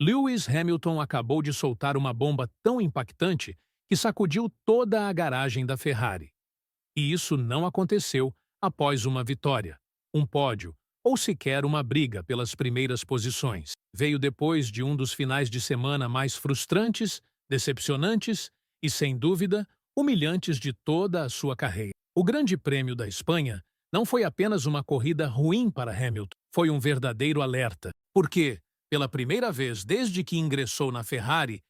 Lewis Hamilton acabou de soltar uma bomba tão impactante que sacudiu toda a garagem da Ferrari. E isso não aconteceu após uma vitória, um pódio ou sequer uma briga pelas primeiras posições. Veio depois de um dos finais de semana mais frustrantes, decepcionantes e, sem dúvida, humilhantes de toda a sua carreira. O Grande Prêmio da Espanha não foi apenas uma corrida ruim para Hamilton, foi um verdadeiro alerta, porque, pela primeira vez desde que ingressou na Ferrari,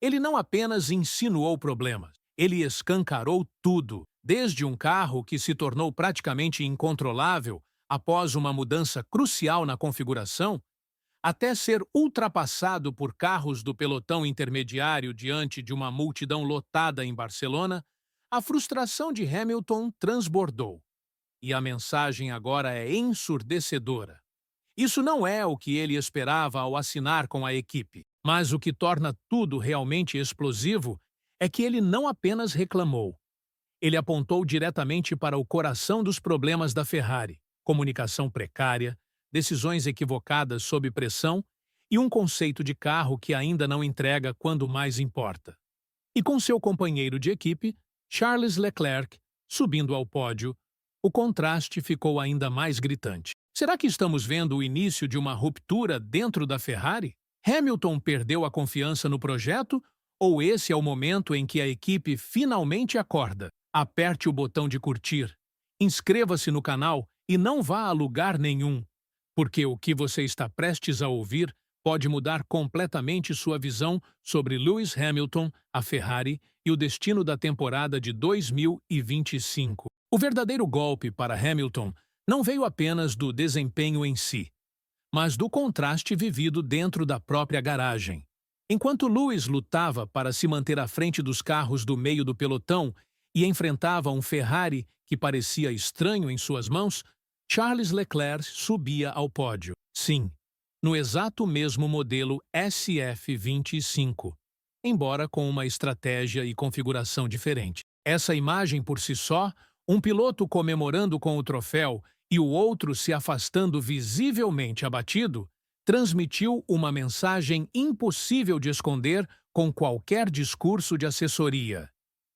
ele não apenas insinuou problemas, ele escancarou tudo, desde um carro que se tornou praticamente incontrolável após uma mudança crucial na configuração, até ser ultrapassado por carros do pelotão intermediário diante de uma multidão lotada em Barcelona. A frustração de Hamilton transbordou. E a mensagem agora é ensurdecedora. Isso não é o que ele esperava ao assinar com a equipe, mas o que torna tudo realmente explosivo é que ele não apenas reclamou. Ele apontou diretamente para o coração dos problemas da Ferrari: comunicação precária, decisões equivocadas sob pressão e um conceito de carro que ainda não entrega quando mais importa. E com seu companheiro de equipe, Charles Leclerc, subindo ao pódio, o contraste ficou ainda mais gritante. Será que estamos vendo o início de uma ruptura dentro da Ferrari? Hamilton perdeu a confiança no projeto? Ou esse é o momento em que a equipe finalmente acorda? Aperte o botão de curtir, inscreva-se no canal e não vá a lugar nenhum, porque o que você está prestes a ouvir pode mudar completamente sua visão sobre Lewis Hamilton, a Ferrari e o destino da temporada de 2025. O verdadeiro golpe para Hamilton não veio apenas do desempenho em si, mas do contraste vivido dentro da própria garagem. Enquanto Lewis lutava para se manter à frente dos carros do meio do pelotão e enfrentava um Ferrari que parecia estranho em suas mãos, Charles Leclerc subia ao pódio. Sim, no exato mesmo modelo SF25, embora com uma estratégia e configuração diferente. Essa imagem por si só, um piloto comemorando com o troféu e o outro se afastando visivelmente abatido, transmitiu uma mensagem impossível de esconder com qualquer discurso de assessoria.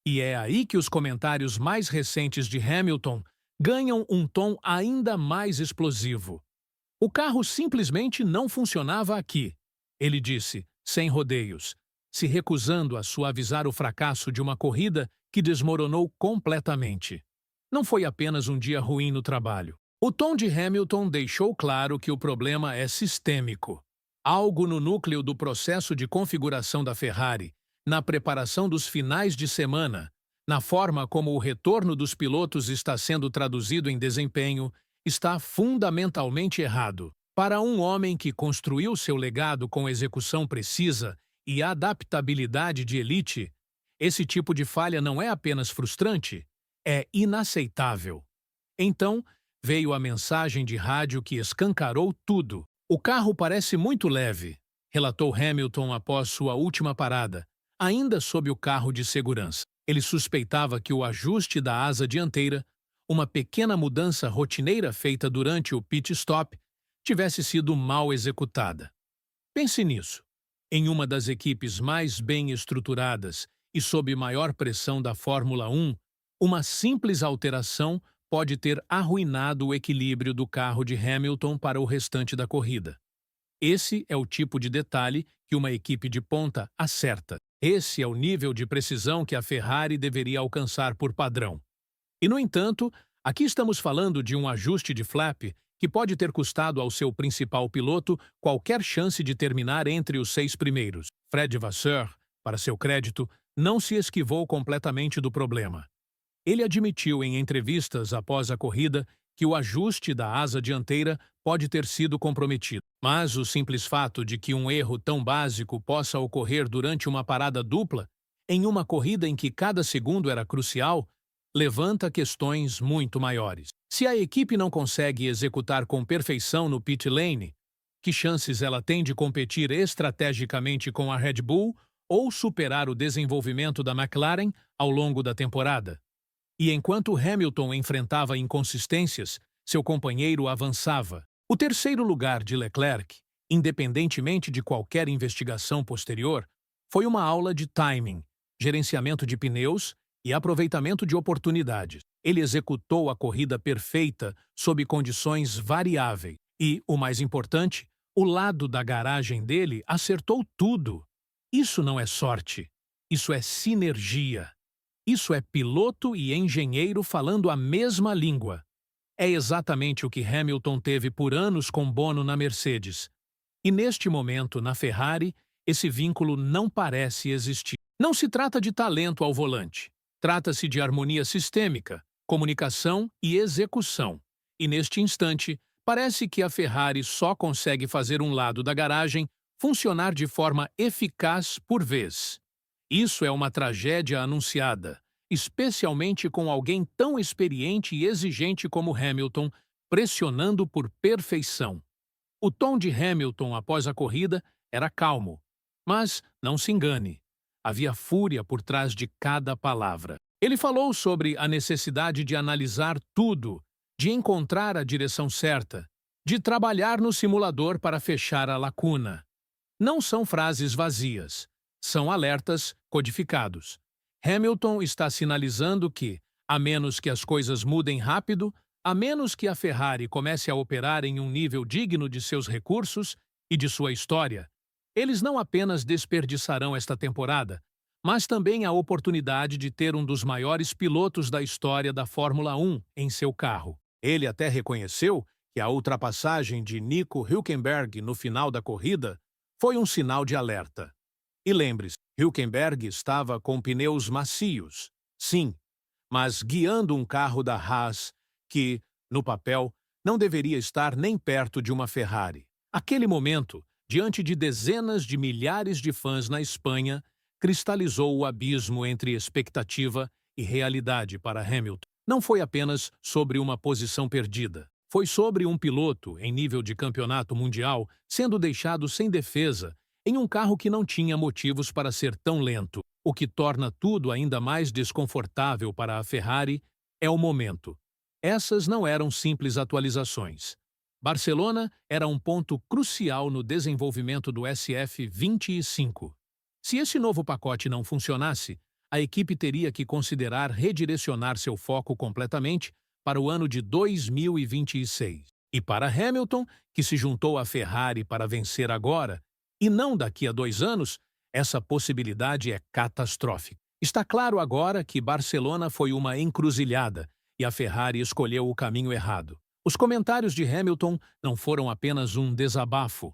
E é aí que os comentários mais recentes de Hamilton ganham um tom ainda mais explosivo. O carro simplesmente não funcionava aqui, ele disse, sem rodeios, se recusando a suavizar o fracasso de uma corrida que desmoronou completamente. Não foi apenas um dia ruim no trabalho. O tom de Hamilton deixou claro que o problema é sistêmico. Algo no núcleo do processo de configuração da Ferrari, na preparação dos finais de semana, na forma como o retorno dos pilotos está sendo traduzido em desempenho, está fundamentalmente errado. Para um homem que construiu seu legado com execução precisa e adaptabilidade de elite, esse tipo de falha não é apenas frustrante, é inaceitável. Então, veio a mensagem de rádio que escancarou tudo. O carro parece muito leve, relatou Hamilton após sua última parada, ainda sob o carro de segurança. Ele suspeitava que o ajuste da asa dianteira, uma pequena mudança rotineira feita durante o pit stop, tivesse sido mal executada. Pense nisso. Em uma das equipes mais bem estruturadas e sob maior pressão da Fórmula 1, uma simples alteração pode ter arruinado o equilíbrio do carro de Hamilton para o restante da corrida. Esse é o tipo de detalhe que uma equipe de ponta acerta. Esse é o nível de precisão que a Ferrari deveria alcançar por padrão. E, no entanto, aqui estamos falando de um ajuste de flap que pode ter custado ao seu principal piloto qualquer chance de terminar entre os 6 primeiros. Fred Vasseur, para seu crédito, não se esquivou completamente do problema. Ele admitiu em entrevistas após a corrida que o ajuste da asa dianteira pode ter sido comprometido. Mas o simples fato de que um erro tão básico possa ocorrer durante uma parada dupla, em uma corrida em que cada segundo era crucial, levanta questões muito maiores. Se a equipe não consegue executar com perfeição no pit lane, que chances ela tem de competir estrategicamente com a Red Bull ou superar o desenvolvimento da McLaren ao longo da temporada? E enquanto Hamilton enfrentava inconsistências, seu companheiro avançava. O terceiro lugar de Leclerc, independentemente de qualquer investigação posterior, foi uma aula de timing, gerenciamento de pneus e aproveitamento de oportunidades. Ele executou a corrida perfeita sob condições variáveis e, o mais importante, o lado da garagem dele acertou tudo. Isso não é sorte, isso é sinergia. Isso é piloto e engenheiro falando a mesma língua. É exatamente o que Hamilton teve por anos com Bono na Mercedes. E neste momento, na Ferrari, esse vínculo não parece existir. Não se trata de talento ao volante. Trata-se de harmonia sistêmica, comunicação e execução. E neste instante, parece que a Ferrari só consegue fazer um lado da garagem funcionar de forma eficaz por vez. Isso é uma tragédia anunciada, especialmente com alguém tão experiente e exigente como Hamilton, pressionando por perfeição. O tom de Hamilton após a corrida era calmo, mas não se engane. Havia fúria por trás de cada palavra. Ele falou sobre a necessidade de analisar tudo, de encontrar a direção certa, de trabalhar no simulador para fechar a lacuna. Não são frases vazias, são alertas codificados. Hamilton está sinalizando que, a menos que as coisas mudem rápido, a menos que a Ferrari comece a operar em um nível digno de seus recursos e de sua história, eles não apenas desperdiçarão esta temporada, mas também a oportunidade de ter um dos maiores pilotos da história da Fórmula 1 em seu carro. Ele até reconheceu que a ultrapassagem de Nico Hülkenberg no final da corrida foi um sinal de alerta. E lembre-se, Hülkenberg estava com pneus macios, sim, mas guiando um carro da Haas que, no papel, não deveria estar nem perto de uma Ferrari. Aquele momento, diante de dezenas de milhares de fãs na Espanha, cristalizou o abismo entre expectativa e realidade para Hamilton. Não foi apenas sobre uma posição perdida. Foi sobre um piloto, em nível de campeonato mundial, sendo deixado sem defesa em um carro que não tinha motivos para ser tão lento. O que torna tudo ainda mais desconfortável para a Ferrari é o momento. Essas não eram simples atualizações. Barcelona era um ponto crucial no desenvolvimento do SF25. Se esse novo pacote não funcionasse, a equipe teria que considerar redirecionar seu foco completamente para o ano de 2026. E para Hamilton, que se juntou à Ferrari para vencer agora, e não daqui a 2 anos, essa possibilidade é catastrófica. Está claro agora que Barcelona foi uma encruzilhada e a Ferrari escolheu o caminho errado. Os comentários de Hamilton não foram apenas um desabafo.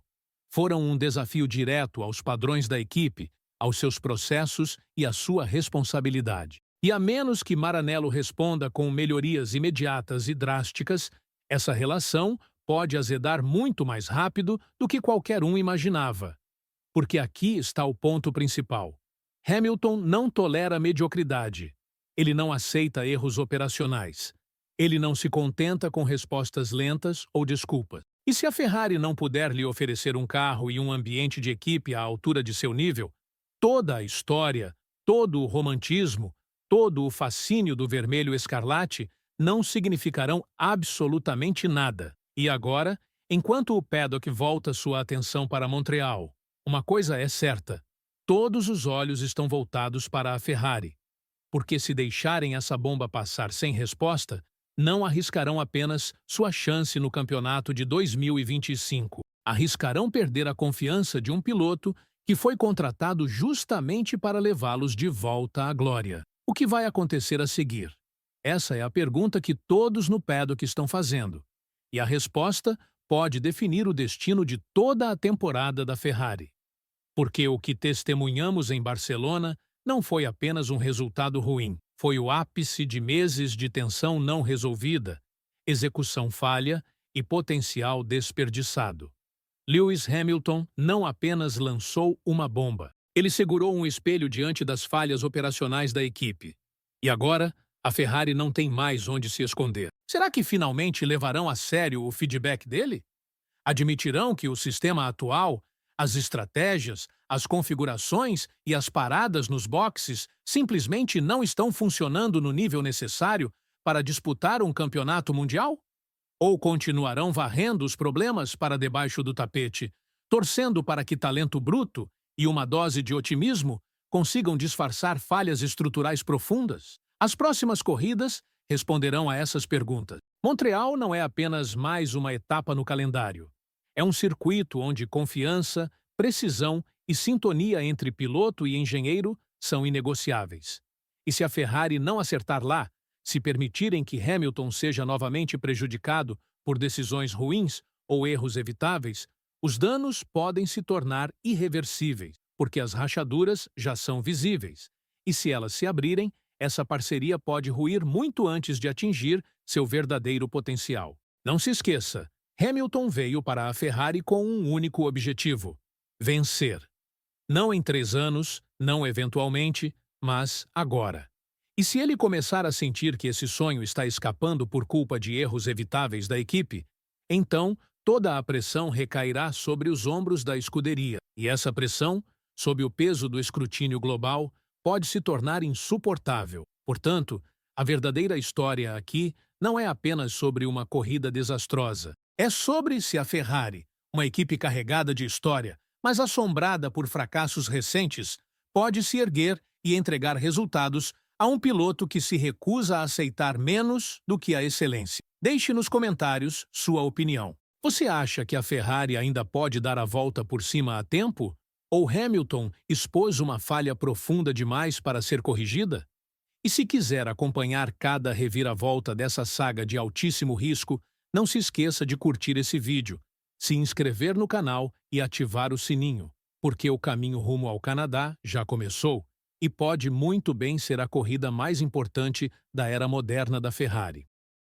Foram um desafio direto aos padrões da equipe, aos seus processos e à sua responsabilidade. E a menos que Maranello responda com melhorias imediatas e drásticas, essa relação pode azedar muito mais rápido do que qualquer um imaginava. Porque aqui está o ponto principal. Hamilton não tolera mediocridade. Ele não aceita erros operacionais. Ele não se contenta com respostas lentas ou desculpas. E se a Ferrari não puder lhe oferecer um carro e um ambiente de equipe à altura de seu nível, toda a história, todo o romantismo, todo o fascínio do vermelho escarlate não significarão absolutamente nada. E agora, enquanto o paddock volta sua atenção para Montreal, uma coisa é certa: todos os olhos estão voltados para a Ferrari. Porque se deixarem essa bomba passar sem resposta, não arriscarão apenas sua chance no campeonato de 2025. Arriscarão perder a confiança de um piloto que foi contratado justamente para levá-los de volta à glória. O que vai acontecer a seguir? Essa é a pergunta que todos no paddock estão fazendo. E a resposta pode definir o destino de toda a temporada da Ferrari. Porque o que testemunhamos em Barcelona não foi apenas um resultado ruim, foi o ápice de meses de tensão não resolvida, execução falha e potencial desperdiçado. Lewis Hamilton não apenas lançou uma bomba, ele segurou um espelho diante das falhas operacionais da equipe. E agora, a Ferrari não tem mais onde se esconder. Será que finalmente levarão a sério o feedback dele? Admitirão que o sistema atual, as estratégias, as configurações e as paradas nos boxes simplesmente não estão funcionando no nível necessário para disputar um campeonato mundial? Ou continuarão varrendo os problemas para debaixo do tapete, torcendo para que talento bruto e uma dose de otimismo consigam disfarçar falhas estruturais profundas? As próximas corridas responderão a essas perguntas. Montreal não é apenas mais uma etapa no calendário. É um circuito onde confiança, precisão e sintonia entre piloto e engenheiro são inegociáveis. E se a Ferrari não acertar lá, se permitirem que Hamilton seja novamente prejudicado por decisões ruins ou erros evitáveis, os danos podem se tornar irreversíveis, porque as rachaduras já são visíveis. E se elas se abrirem, essa parceria pode ruir muito antes de atingir seu verdadeiro potencial. Não se esqueça, Hamilton veio para a Ferrari com um único objetivo: vencer. Não em 3 anos, não eventualmente, mas agora. E se ele começar a sentir que esse sonho está escapando por culpa de erros evitáveis da equipe, então toda a pressão recairá sobre os ombros da escuderia. E essa pressão, sob o peso do escrutínio global, pode se tornar insuportável. Portanto, a verdadeira história aqui não é apenas sobre uma corrida desastrosa. É sobre se a Ferrari, uma equipe carregada de história, mas assombrada por fracassos recentes, pode se erguer e entregar resultados a um piloto que se recusa a aceitar menos do que a excelência. Deixe nos comentários sua opinião. Você acha que a Ferrari ainda pode dar a volta por cima a tempo? Ou Hamilton expôs uma falha profunda demais para ser corrigida? E se quiser acompanhar cada reviravolta dessa saga de altíssimo risco, não se esqueça de curtir esse vídeo, se inscrever no canal e ativar o sininho, porque o caminho rumo ao Canadá já começou e pode muito bem ser a corrida mais importante da era moderna da Ferrari.